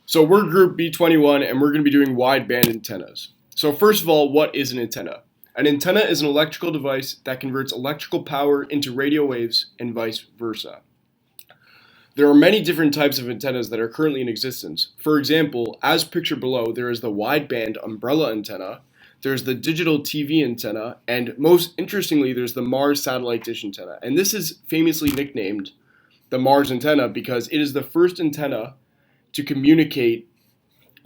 So we're group B21 and we're going to be doing wideband antennas. So first of all, what is an antenna? An antenna is an electrical device that converts electrical power into radio waves and vice versa. There are many different types of antennas that are currently in existence. For example, as pictured below, there is the wideband umbrella antenna, there's the digital TV antenna, and most interestingly, there's the Mars satellite dish antenna. And this is famously nicknamed the Mars antenna because it is the first antenna to communicate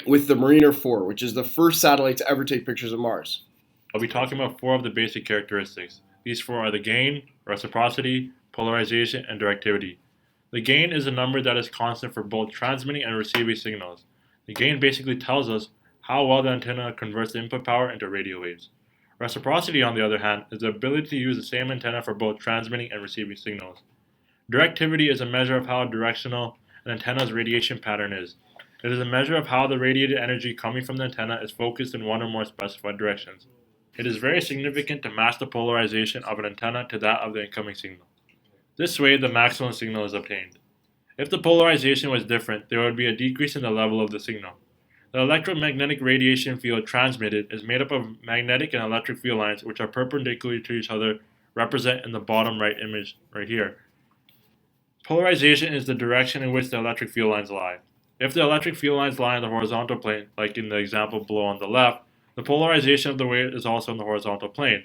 with the Mariner 4, which is the first satellite to ever take pictures of Mars. I'll be talking about four of the basic characteristics. These four are the gain, reciprocity, polarization, and directivity. The gain is a number that is constant for both transmitting and receiving signals. The gain basically tells us how well the antenna converts the input power into radio waves. Reciprocity, on the other hand, is the ability to use the same antenna for both transmitting and receiving signals. Directivity is a measure of how directional an antenna's radiation pattern is. It is a measure of how the radiated energy coming from the antenna is focused in one or more specified directions. It is very significant to match the polarization of an antenna to that of the incoming signal. This way, the maximum signal is obtained. If the polarization was different, there would be a decrease in the level of the signal. The electromagnetic radiation field transmitted is made up of magnetic and electric field lines which are perpendicular to each other, represented in the bottom right image right here. Polarization is the direction in which the electric field lines lie. If the electric field lines lie in the horizontal plane, like in the example below on the left, the polarization of the wave is also in the horizontal plane.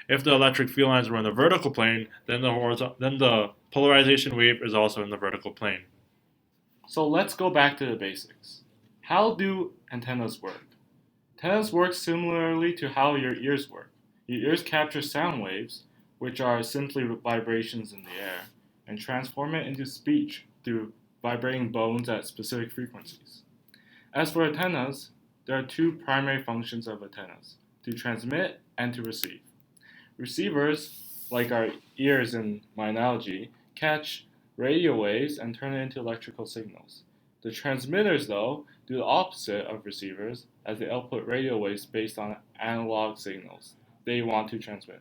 If the electric field lines were in the vertical plane, then the polarization wave is also in the vertical plane. So let's go back to the basics. How do antennas work? Antennas work similarly to how your ears work. Your ears capture sound waves, which are simply vibrations in the air, and transform it into speech through vibrating bones at specific frequencies. As for antennas, there are two primary functions of antennas: to transmit and to receive. Receivers, like our ears in my analogy, catch radio waves and turn it into electrical signals. The transmitters, though, do the opposite of receivers, as they output radio waves based on analog signals they want to transmit.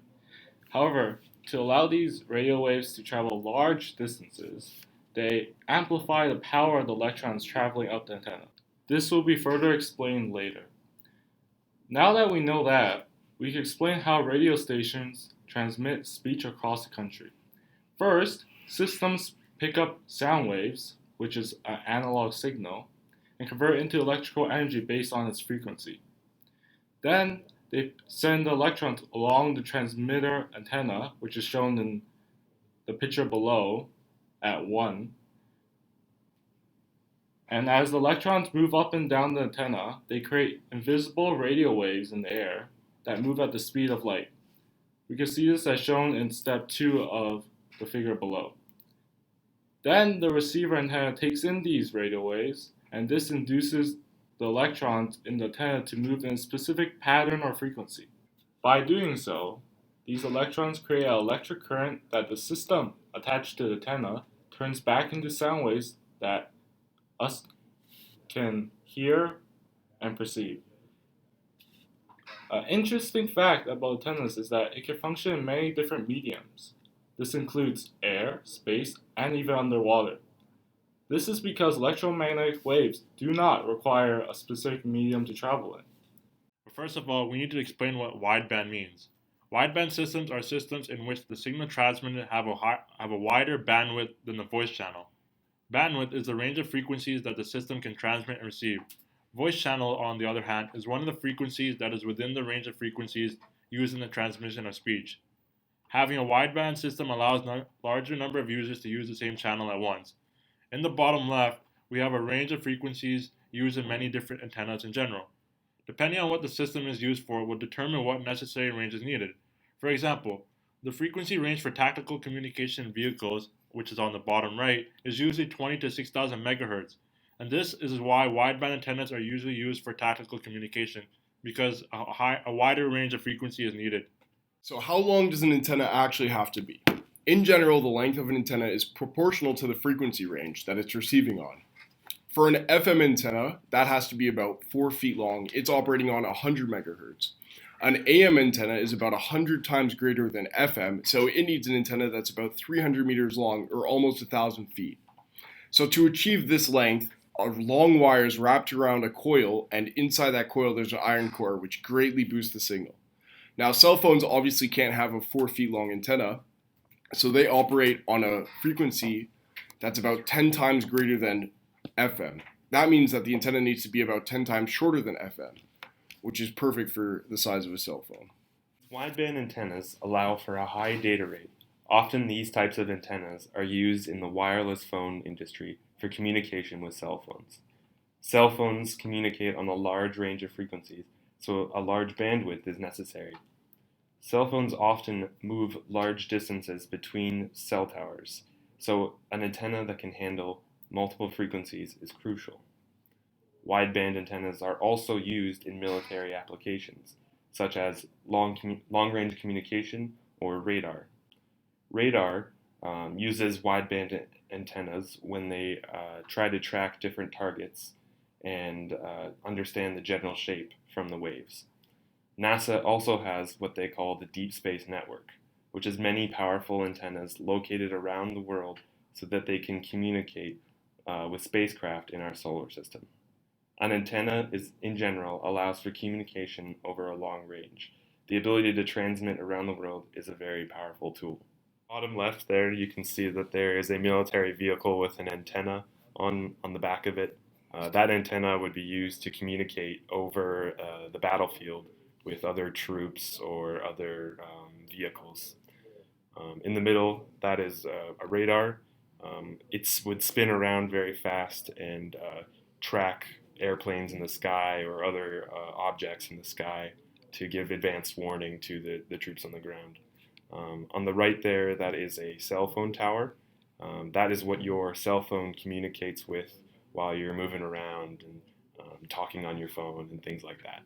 However, to allow these radio waves to travel large distances, they amplify the power of the electrons traveling up the antenna. This will be further explained later. Now that we know that, we can explain how radio stations transmit speech across the country. First, systems pick up sound waves, which is an analog signal, and convert it into electrical energy based on its frequency. Then, they send the electrons along the transmitter antenna, which is shown in the picture below at 1. And as the electrons move up and down the antenna, they create invisible radio waves in the air that move at the speed of light. We can see this as shown in step 2 of the figure below. Then the receiver antenna takes in these radio waves, and this induces the electrons in the antenna to move in a specific pattern or frequency. By doing so, these electrons create an electric current that the system attached to the antenna turns back into sound waves that us can hear and perceive. An interesting fact about antennas is that it can function in many different mediums. This includes air, space, and even underwater. This is because electromagnetic waves do not require a specific medium to travel in. But first of all, we need to explain what wideband means. Wideband systems are systems in which the signal transmitted have a wider bandwidth than the voice channel. Bandwidth is the range of frequencies that the system can transmit and receive. Voice channel, on the other hand, is one of the frequencies that is within the range of frequencies used in the transmission of speech. Having a wideband system allows a larger number of users to use the same channel at once. In the bottom left, we have a range of frequencies used in many different antennas in general. Depending on what the system is used for will determine what necessary range is needed. For example, the frequency range for tactical communication vehicles, which is on the bottom right, is usually 20 to 6,000 megahertz. And this is why wideband antennas are usually used for tactical communication, because a wider range of frequency is needed. So how long does an antenna actually have to be? In general, the length of an antenna is proportional to the frequency range that it's receiving on. For an FM antenna, that has to be about 4 feet long. It's operating on 100 megahertz. An AM antenna is about 100 times greater than FM, so it needs an antenna that's about 300 meters long, or almost 1,000 feet. So to achieve this length, a long wire is wrapped around a coil, and inside that coil there's an iron core, which greatly boosts the signal. Now, cell phones obviously can't have a 4 feet long antenna, so they operate on a frequency that's about 10 times greater than FM. That means that the antenna needs to be about 10 times shorter than FM, which is perfect for the size of a cell phone. Wideband antennas allow for a high data rate. Often these types of antennas are used in the wireless phone industry for communication with cell phones. Cell phones communicate on a large range of frequencies, so a large bandwidth is necessary. Cell phones often move large distances between cell towers, so an antenna that can handle multiple frequencies is crucial. Wideband antennas are also used in military applications, such as long-range communication or radar. Radar uses wideband antennas when they try to track different targets and understand the general shape from the waves. NASA also has what they call the Deep Space Network, which is many powerful antennas located around the world so that they can communicate with spacecraft in our solar system. An antenna in general allows for communication over a long range. The ability to transmit around the world is a very powerful tool. Bottom left there, you can see that there is a military vehicle with an antenna on the back of it. That antenna would be used to communicate over the battlefield with other troops or other vehicles. In the middle, that is a radar. It would spin around very fast and track airplanes in the sky or other objects in the sky to give advanced warning to the troops on the ground. On the right there, that is a cell phone tower. That is what your cell phone communicates with while you're moving around and talking on your phone and things like that.